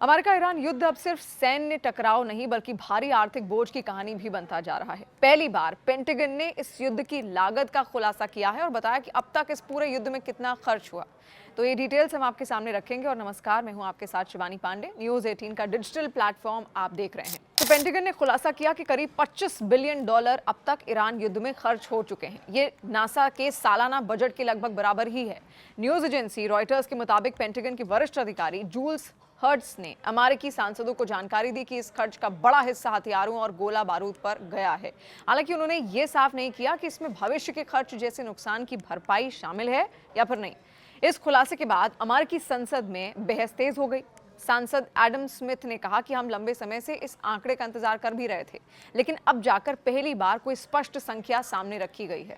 America Iran युद्ध अब सिर्फ सैन्य टकराव नहीं बल्कि भारी आर्थिक बोझ की कहानी भी बनता जा रहा है। पहली बार पेंटागन ने इस युद्ध की लागत का खुलासा किया है और बताया कि अब तक इस पूरे युद्ध में कितना खर्च हुआ। तो ये डिटेल्स हम आपके सामने रखेंगे। और नमस्कार, मैं हूं आपके साथ शिवानी पांडे। न्यूज़ 18 का डिजिटल प्लेटफॉर्म आप देख रहे हैं। तो पेंटागन ने खुलासा किया कि करीब $25 बिलियन अब तक ईरान युद्ध में खर्च हो चुके हैं। ये नासा के सालाना बजट के लगभग बराबर ही है। न्यूज एजेंसी रॉयटर्स के मुताबिक पेंटागन के वरिष्ठ अधिकारी जूल्स हर्ट्स ने अमेरिकी सांसदों को जानकारी दी कि इस खर्च का बड़ा हिस्सा हथियारों और गोला बारूद पर गया है। हालांकि उन्होंने ये साफ नहीं किया कि इसमें भविष्य के खर्च जैसे नुकसान की भरपाई शामिल है या फिर नहीं। इस खुलासे के बाद अमेरिकी संसद में बहस तेज हो गई। सांसद एडम स्मिथ ने कहा कि हम लंबे समय से इस आंकड़े का इंतजार कर भी रहे थे, लेकिन अब जाकर पहली बार कोई स्पष्ट संख्या सामने रखी गई है।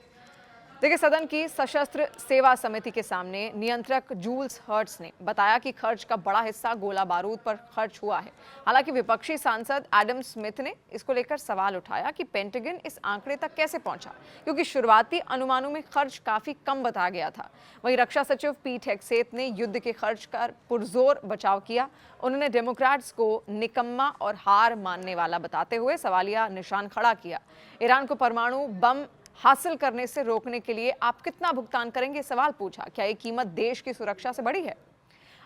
देखिए, सदन की सशस्त्र सेवा समिति के सामने नियंत्रक जूल्स हर्ट्स ने बताया कि खर्च का बड़ा हिस्सा गोला बारूद पर खर्च हुआ है। हालांकि विपक्षी सांसद एडम स्मिथ ने इसको लेकर सवाल उठाया कि पेंटागन इस आंकड़े तक कैसे पहुंचा, क्योंकि शुरुआती अनुमानों में खर्च काफी कम बताया गया था। वहीं रक्षा सचिव पीट हेगसेथ ने युद्ध के खर्च का पुरजोर बचाव किया। उन्होंने डेमोक्रेट्स को निकम्मा और हार मानने वाला बताते हुए सवालिया निशान खड़ा किया। ईरान को परमाणु बम हासिल करने से रोकने के लिए आप कितना भुगतान करेंगे, सवाल पूछा। क्या ये कीमत देश की सुरक्षा से बड़ी है?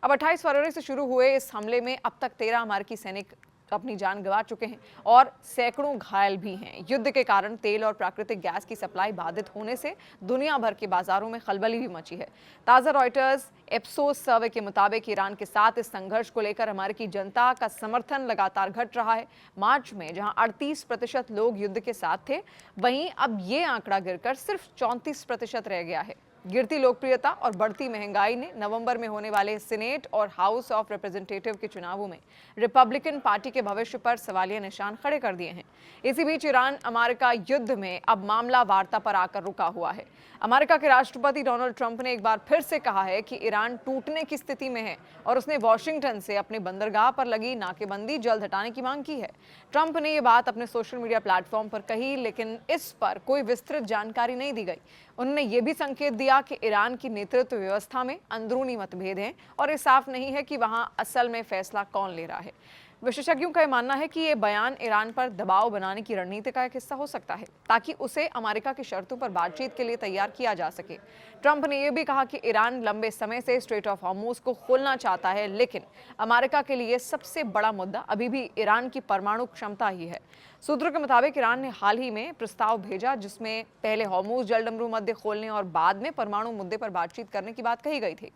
अब 28 फरवरी से शुरू हुए इस हमले में अब तक 13 अमेरिकी सैनिक अपनी जान गंवा चुके हैं और सैकड़ों घायल भी हैं। युद्ध के कारण तेल और प्राकृतिक गैस की सप्लाई बाधित होने से दुनिया भर के बाजारों में खलबली भी मची है। ताज़ा रॉयटर्स एप्सोस सर्वे के मुताबिक ईरान के साथ इस संघर्ष को लेकर अमेरिकी जनता का समर्थन लगातार घट रहा है। मार्च में जहां 38% लोग युद्ध के साथ थे, वहीं अब ये आंकड़ा गिरकर सिर्फ 34% रह गया है। गिरती लोकप्रियता और बढ़ती महंगाई ने नवंबर में होने वाले सीनेट और हाउस ऑफ रिप्रेजेंटेटिव के चुनावों में रिपब्लिकन पार्टी के भविष्य पर सवालिया निशान खड़े कर दिए हैं। इसी बीच ईरान अमेरिका युद्ध में अब मामला वार्ता पर आकर रुका हुआ है। अमेरिका के राष्ट्रपति डोनाल्ड ट्रंप ने एक बार फिर से कहा है कि ईरान टूटने की स्थिति में है और उसने वॉशिंगटन से अपने बंदरगाह पर लगी नाकेबंदी जल्द हटाने की मांग की है। ट्रंप ने ये बात अपने सोशल मीडिया प्लेटफॉर्म पर कही, लेकिन इस पर कोई विस्तृत जानकारी नहीं दी गई। उन्होंने ये भी संकेत दिया कि ईरान की नेतृत्व व्यवस्था में अंदरूनी मतभेद हैं और ये साफ नहीं है कि वहां असल में फैसला कौन ले रहा है। विशेषज्ञों का यह मानना है कि ये बयान ईरान पर दबाव बनाने की रणनीति का एक हिस्सा हो सकता है, ताकि उसे अमेरिका की शर्तों पर बातचीत के लिए तैयार किया जा सके। ट्रंप ने यह भी कहा कि ईरान लंबे समय से स्ट्रेट ऑफ हॉर्मुज को खोलना चाहता है, लेकिन अमेरिका के लिए सबसे बड़ा मुद्दा अभी भी ईरान की परमाणु क्षमता ही है। सूत्रों के मुताबिक ईरान ने हाल ही में प्रस्ताव भेजा जिसमें पहले हॉर्मुज जलडमरू मध्य खोलने और बाद में परमाणु मुद्दे पर बातचीत करने की बात कही गई थी।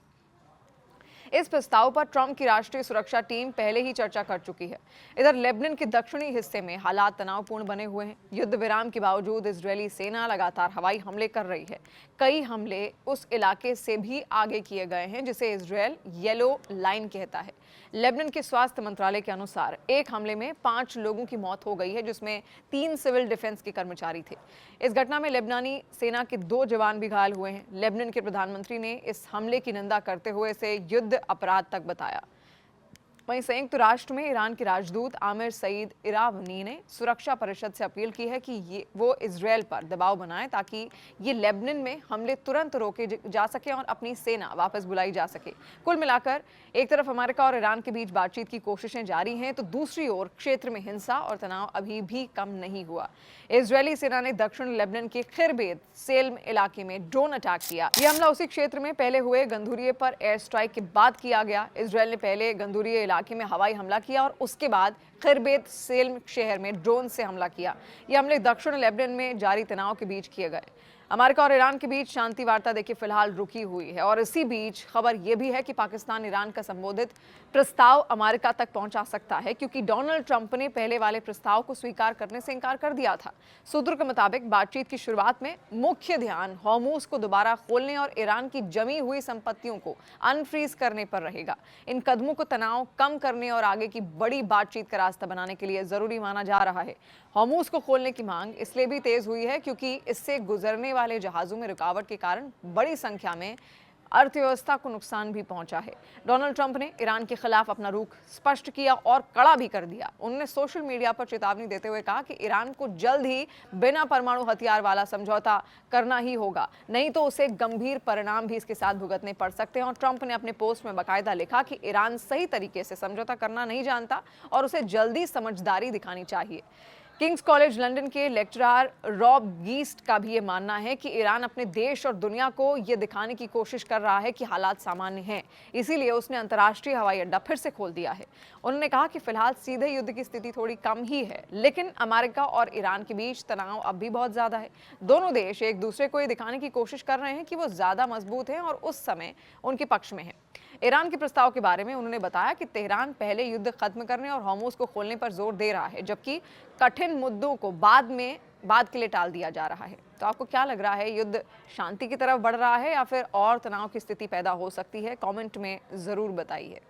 इस प्रस्ताव पर ट्रंप की राष्ट्रीय सुरक्षा टीम पहले ही चर्चा कर चुकी है। इधर लेबनान के दक्षिणी हिस्से में हालात तनावपूर्ण बने हुए हैं। युद्ध विराम के बावजूद इजरायली सेना लगातार हवाई हमले कर रही है। कई हमले उस इलाके से भी आगे किए गए हैं जिसे इजरायल येलो लाइन कहता है। लेबनान के स्वास्थ्य मंत्रालय के अनुसार एक हमले में 5 लोगों की मौत हो गई है, जिसमें 3 सिविल डिफेंस के कर्मचारी थे। इस घटना में लेबनानी सेना के 2 जवान भी घायल हुए हैं। लेबनान के प्रधानमंत्री ने इस हमले की निंदा करते हुए इसे युद्ध अपराध तक बताया। वहीं संयुक्त राष्ट्र में ईरान के राजदूत आमिर सईद इरावनी ने सुरक्षा परिषद से अपील की है कि वो इजरायल पर दबाव बनाए ताकि ये लेबनान में हमले तुरंत रोके जा सके और अपनी सेना वापस बुलाई जा सके। कुल मिलाकर एक तरफ अमेरिका और ईरान के बीच बातचीत की कोशिशें जारी हैं, तो दूसरी ओर क्षेत्र में हिंसा और तनाव अभी भी कम नहीं हुआ। इजरायली सेना ने दक्षिण लेबनान के खिरबेत सेल्म इलाके में ड्रोन अटैक किया। यह हमला उसी क्षेत्र में पहले हुए गंधुरिये पर एयर स्ट्राइक के बाद किया गया। इजरायल ने पहले गंधुरिये इलाके में हवाई हमला किया और उसके बाद खिरबेत सेल्म शहर में ड्रोन से हमला किया। ये हमले दक्षिण लेबनान में जारी तनाव के बीच किए गए। अमेरिका और ईरान के बीच शांति वार्ता देखिए फिलहाल रुकी हुई है और इसी बीच खबर यह भी है कि पाकिस्तान ईरान का संबोधित प्रस्ताव अमेरिका तक पहुंचा सकता है, क्योंकि डोनाल्ड ट्रंप ने पहले वाले प्रस्ताव को स्वीकार करने से इनकार कर दिया था। सूत्रों के मुताबिक बातचीत की शुरुआत में मुख्य ध्यान हॉर्मुज को दोबारा खोलने और ईरान की जमी हुई संपत्तियों को अनफ्रीज करने पर रहेगा। इन कदमों को तनाव कम करने और आगे की बड़ी बातचीत का रास्ता बनाने के लिए जरूरी माना जा रहा है। हॉर्मुज को खोलने की मांग इसलिए भी तेज हुई है क्योंकि इससे गुजरने वाले जहाजों में रुकावट के कारण बड़ी संख्या में अर्थव्यवस्था को नुकसान भी पहुंचा है। डोनाल्ड ट्रंप ने ईरान के खिलाफ अपना रुख स्पष्ट किया और कड़ा भी कर दिया। उन्होंने सोशल मीडिया पर चेतावनी देते हुए कहा कि ईरान को जल्द ही बिना परमाणु हथियार वाला समझौता करना ही होगा, नहीं तो उसे गंभीर परिणाम भी इसके साथ भुगतने पड़ सकते हैं। और ट्रंप ने अपने पोस्ट में बाकायदा लिखा कि ईरान सही तरीके से समझौता करना नहीं जानता और उसे जल्दी समझदारी दिखानी चाहिए। किंग्स कॉलेज लंदन के लेक्चरर रॉब गीस्ट का भी ये मानना है कि ईरान अपने देश और दुनिया को ये दिखाने की कोशिश कर रहा है कि हालात सामान्य हैं, इसीलिए उसने अंतर्राष्ट्रीय हवाई अड्डा फिर से खोल दिया है। उन्होंने कहा कि फिलहाल सीधे युद्ध की स्थिति थोड़ी कम ही है, लेकिन अमेरिका और ईरान के बीच तनाव अब भी बहुत ज्यादा है। दोनों देश एक दूसरे को ये दिखाने की कोशिश कर रहे हैं कि वो ज्यादा मजबूत हैं और उस समय उनके पक्ष में है। ईरान के प्रस्ताव के बारे में उन्होंने बताया कि तेहरान पहले युद्ध खत्म करने और हॉर्मुज़ को खोलने पर जोर दे रहा है, जबकि कठिन मुद्दों को बाद के लिए टाल दिया जा रहा है। तो आपको क्या लग रहा है, युद्ध शांति की तरफ बढ़ रहा है या फिर और तनाव की स्थिति पैदा हो सकती है? कमेंट में जरूर बताइए।